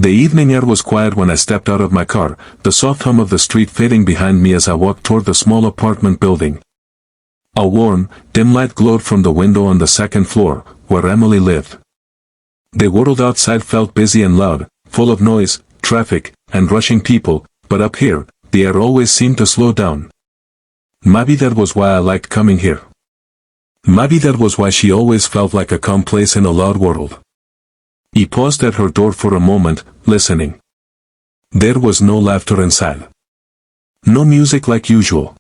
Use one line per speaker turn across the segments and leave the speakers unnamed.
The evening air was quiet when I stepped out of my car, the soft hum of the street fading behind me as I walked toward the small apartment building. A warm, dim light glowed from the window on the second floor, where Emily lived. The world outside felt busy and loud, full of noise, traffic, and rushing people, but up here, the air always seemed to slow down. Maybe that was why I liked coming here. Maybe that was why she always felt like a calm place in a loud world. He paused at her door for a moment, listening. There was no laughter inside. No music like usual.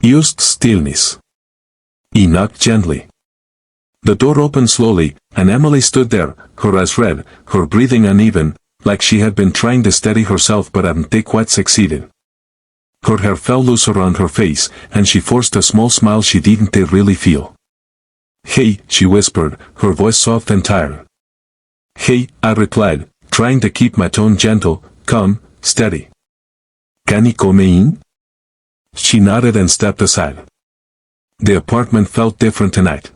Just stillness. He knocked gently. The door opened slowly, and Emily stood there, her eyes red, her breathing uneven, like she had been trying to steady herself but hadn't quite succeeded. Her hair fell loose around her face, and she forced a small smile she didn't really feel. "Hey," she whispered, her voice soft and tired. "Hey," I replied, trying to keep my tone gentle, calm, steady. "Can I come in?" She nodded and stepped aside. The apartment felt different tonight.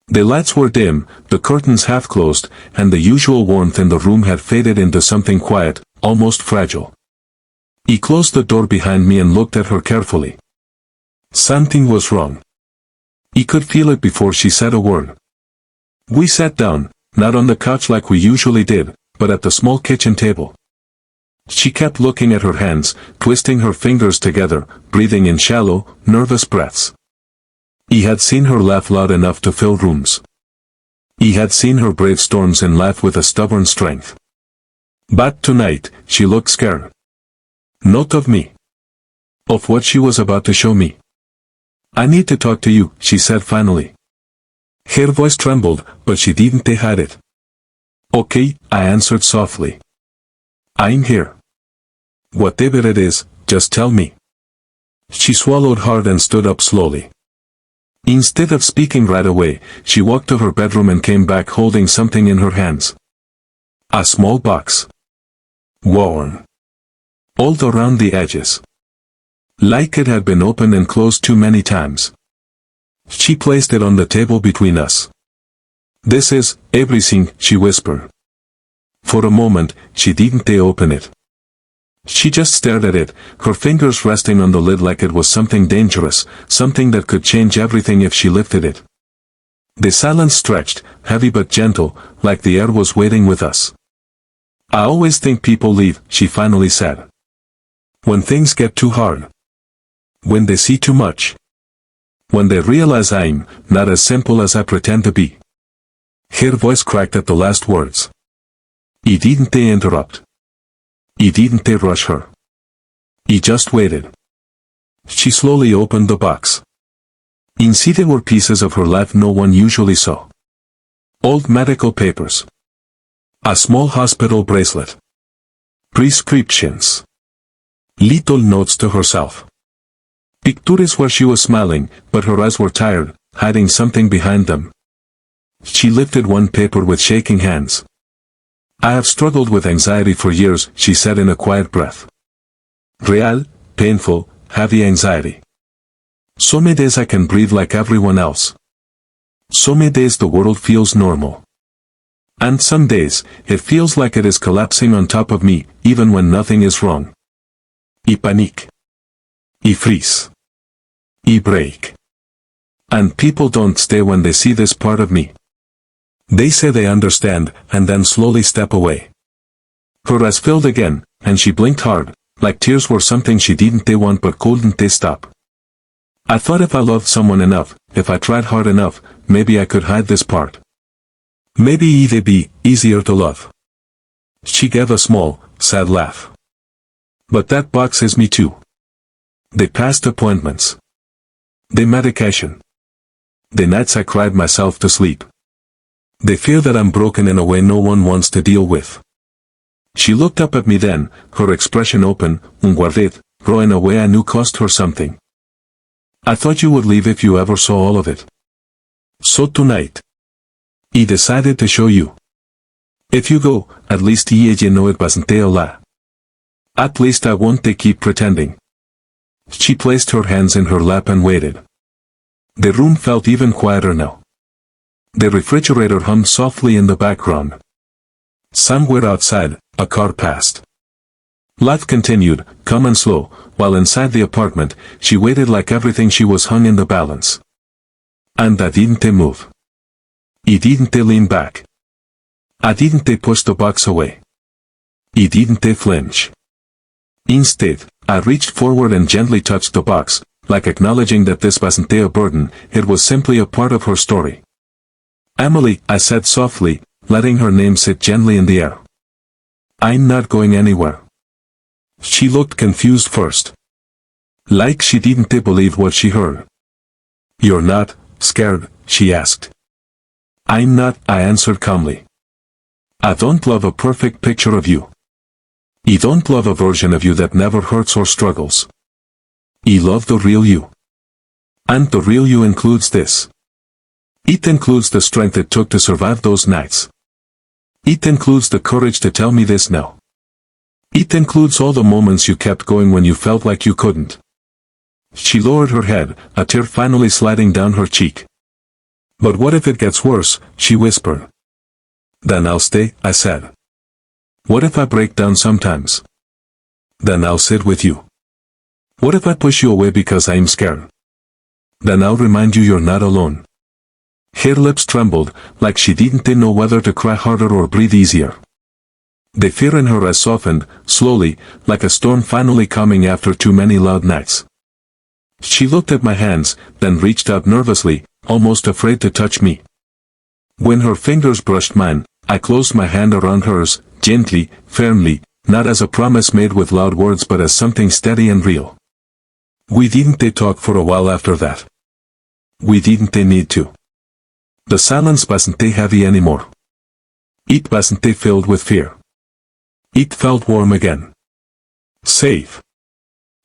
The lights were dim, the curtains half closed, and the usual warmth in the room had faded into something quiet, almost fragile. He closed the door behind me and looked at her carefully. Something was wrong. He could feel it before she said a word. We sat down, not on the couch like we usually did, but at the small kitchen table. She kept looking at her hands, twisting her fingers together, breathing in shallow, nervous breaths. He had seen her laugh loud enough to fill rooms. He had seen her brave storms and laugh with a stubborn strength. But tonight, she looked scared. Not of me. Of what she was about to show me. "I need to talk to you," she said finally. Her voice trembled, but she didn't hide it. "Okay," I answered softly. "I'm here. Whatever it is, just tell me." She swallowed hard and stood up slowly. Instead of speaking right away, she walked to her bedroom and came back holding something in her hands. A small box. Worn. Old around the edges. Like it had been opened and closed too many times. She placed it on the table between us. "This is everything," she whispered. For a moment, she didn't open it. She just stared at it, her fingers resting on the lid like it was something dangerous, something that could change everything if she lifted it. The silence stretched, heavy but gentle, like the air was waiting with us. "I always think people leave," she finally said. "When things get too hard. When they see too much. When they realize I'm not as simple as I pretend to be." Her voice cracked at the last words. He didn't interrupt. He didn't rush her. He just waited. She slowly opened the box. Inside were pieces of her life no one usually saw. Old medical papers. A small hospital bracelet. Prescriptions. Little notes to herself. Pictures where she was smiling, but her eyes were tired, hiding something behind them. She lifted one paper with shaking hands. "I have struggled with anxiety for years," she said in a quiet breath. "Real, painful, heavy anxiety. Some days I can breathe like everyone else. Some days the world feels normal. And some days, it feels like it is collapsing on top of me, even when nothing is wrong. I panic. I freeze. I break. And people don't stay when they see this part of me. They say they understand, and then slowly step away." Her eyes filled again, and she blinked hard, like tears were something she didn't want but couldn't stop. "I thought if I loved someone enough, if I tried hard enough, maybe I could hide this part. Maybe it'd be easier to love." She gave a small, sad laugh. "But that box is me too. The past appointments. The medication. The nights I cried myself to sleep. The fear that I'm broken in a way no one wants to deal with." She looked up at me then, her expression open, unguarded, raw in a way I knew cost her something. "I thought you would leave if you ever saw all of it. So tonight. I decided to show you. If you go, at least you know it wasn't a lie. At least I won't keep pretending." She placed her hands in her lap and waited. The room felt even quieter now. The refrigerator hummed softly in the background. Somewhere outside, a car passed. Life continued, calm and slow, while inside the apartment, she waited like everything she was hung in the balance. And I didn't move. I didn't lean back. I didn't push the box away. I didn't flinch. Instead, I reached forward and gently touched the box, like acknowledging that this wasn't a burden, it was simply a part of her story. Emily, I said softly, letting her name sit gently in the air. I'm not going anywhere. She looked confused first. Like she didn't believe what she heard. You're not scared, she asked. I'm not, I answered calmly. I don't love a perfect picture of you. I don't love a version of you that never hurts or struggles. I love the real you. And the real you includes this. It includes the strength it took to survive those nights. It includes the courage to tell me this now. It includes all the moments you kept going when you felt like you couldn't. She lowered her head, a tear finally sliding down her cheek. But what if it gets worse, she whispered. Then I'll stay, I said. What if I break down sometimes? Then I'll sit with you. What if I push you away because I'm scared? Then I'll remind you you're not alone. Her lips trembled, like she didn't know whether to cry harder or breathe easier. The fear in her eyes softened, slowly, like a storm finally coming after too many loud nights. She looked at my hands, then reached out nervously, almost afraid to touch me. When her fingers brushed mine, I closed my hand around hers, gently, firmly, not as a promise made with loud words but as something steady and real. We didn't talk for a while after that. We didn't need to. The silence wasn't heavy anymore. It wasn't filled with fear. It felt warm again. Safe.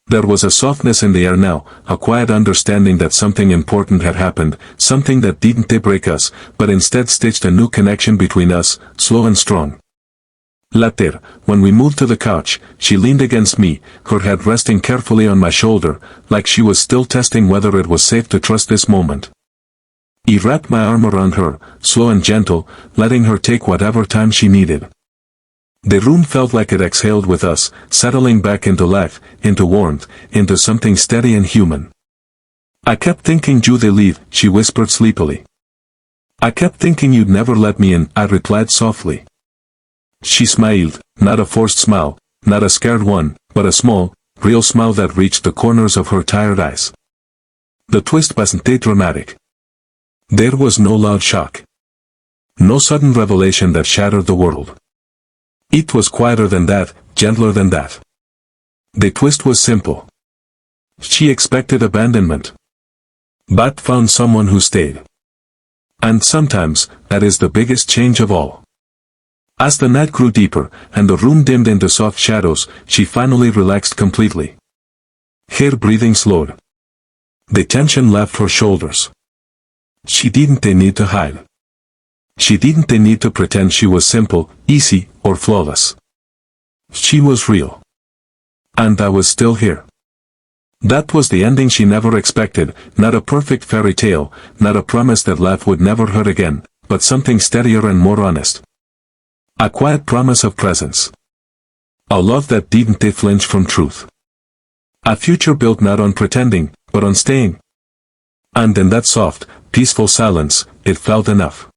There was a softness in the air now, a quiet understanding that something important had happened, something that didn't break us, but instead stitched a new connection between us, slow and strong. Later, when we moved to the couch, she leaned against me, her head resting carefully on my shoulder, like she was still testing whether it was safe to trust this moment. I wrapped my arm around her, slow and gentle, letting her take whatever time she needed. The room felt like it exhaled with us, settling back into life, into warmth, into something steady and human. I kept thinking you'd leave, she whispered sleepily. I kept thinking you'd never let me in, I replied softly. She smiled, not a forced smile, not a scared one, but a small, real smile that reached the corners of her tired eyes. The twist wasn't dramatic. There was no loud shock. No sudden revelation that shattered the world. It was quieter than that, gentler than that. The twist was simple. She expected abandonment, but found someone who stayed. And sometimes, that is the biggest change of all. As the night grew deeper, and the room dimmed into soft shadows, she finally relaxed completely. Her breathing slowed. The tension left her shoulders. She didn't need to hide. She didn't need to pretend she was simple, easy, or flawless. She was real. And I was still here. That was the ending she never expected, not a perfect fairy tale, not a promise that life would never hurt again, but something steadier and more honest. A quiet promise of presence. A love that didn't flinch from truth. A future built not on pretending, but on staying. And in that soft, peaceful silence, it felt enough.